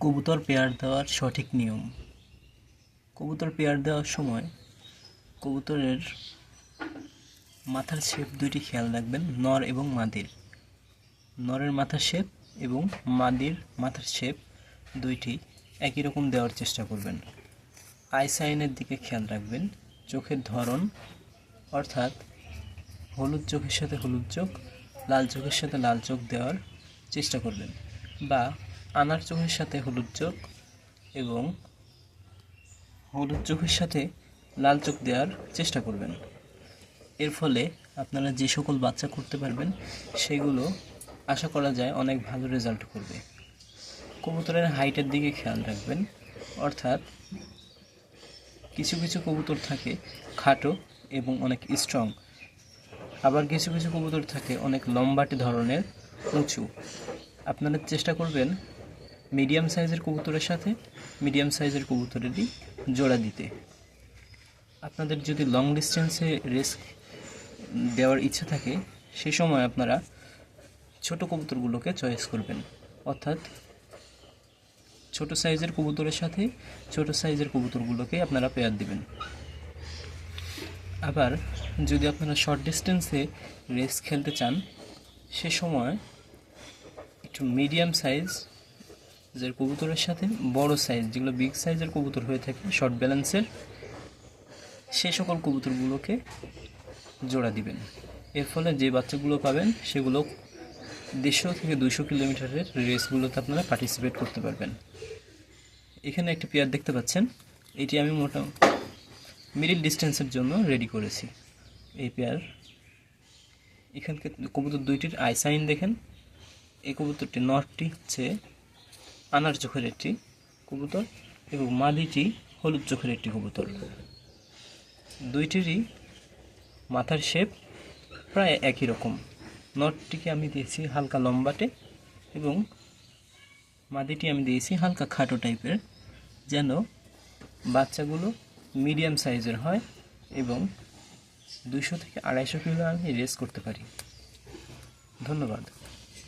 কবুতর পেয়ার দেওয়ার সঠিক নিয়ম। কবুতর পেয়ার দেওয়ার সময় কবুতরের মাথার শেপ দুইটি খেয়াল রাখবেন, নর এবং মাদির। নরের মাথার শেপ এবং মাদির মাথার শেপ দুইটি একই রকম দেওয়ার চেষ্টা করবেন। আই সাইনের দিকে খেয়াল রাখবেন, চোখের ধরন অর্থাৎ হলুদ চোখের সাথে হলুদ চোখ, লাল চোখের সাথে লাল চোখ দেওয়ার চেষ্টা করবেন, বা আনার চোখের সাথে হলুদ চোখ এবং হলুদ চোখের সাথে লাল চোখ দেওয়ার চেষ্টা করবেন। এর ফলে আপনারা যে সকল বাচ্চা করতে পারবেন সেগুলো আশা করা যায় অনেক ভালো রেজাল্ট করবে। কবুতরের হাইটের দিকে খেয়াল রাখবেন, অর্থাৎ কিছু কিছু কবুতর থাকে খাটো এবং অনেক স্ট্রং, আবার কিছু কিছু কবুতর থাকে অনেক লম্বাটে ধরনের উঁচু। আপনারা চেষ্টা করবেন মিডিয়াম সাইজের কবুতরের সাথে মিডিয়াম সাইজের কবুতরেরই জোড়া দিতে। আপনাদের যদি লং ডিস্টেন্সে রেস দেওয়ার ইচ্ছা থাকে সে সময় আপনারা ছোট কবুতরগুলোকে চয়েস করবেন, অর্থাৎ ছোট সাইজের কবুতরের সাথে ছোট সাইজের কবুতরগুলোকে আপনারা পেয়ার দিবেন। আবার যদি আপনারা শর্ট ডিস্টেন্সে রেস খেলতে চান সে সময় একটু মিডিয়াম সাইজের কবুতরের সাথে বড় সাইজ, যেগুলো বিগ সাইজের কবুতর হয়ে থাকে শর্ট ব্যালেন্সের, সে সকল কবুতরগুলোকে জোড়া দিবেন। এর ফলে যে বাচ্চাগুলো পাবেন সেগুলো 150 থেকে 200 কিলোমিটারের রেসগুলোতে আপনারা পার্টিসিপেট করতে পারবেন। এখানে একটা পেয়ার দেখতে পাচ্ছেন, এটি আমি মিডিল ডিস্টেন্সের জন্য রেডি করেছি। এই পেয়ার এখানকার কবুতর দুইটির আই সাইন দেখেন। এই কবুতরটি নরটি হচ্ছে আনার চোখের একটি কবুতর এবং মাদিটি হলুদ চোখের একটি কবুতর। দুইটিরই মাথার শেপ প্রায় একই রকম। নরটিকে আমি দিয়েছি হালকা লম্বাটে এবং মাদিটি আমি দিয়েছি হালকা খাটো টাইপের, যেন বাচ্চাগুলো মিডিয়াম সাইজের হয় এবং 200 থেকে 250 কিলো আমি রেস করতে পারি। ধন্যবাদ।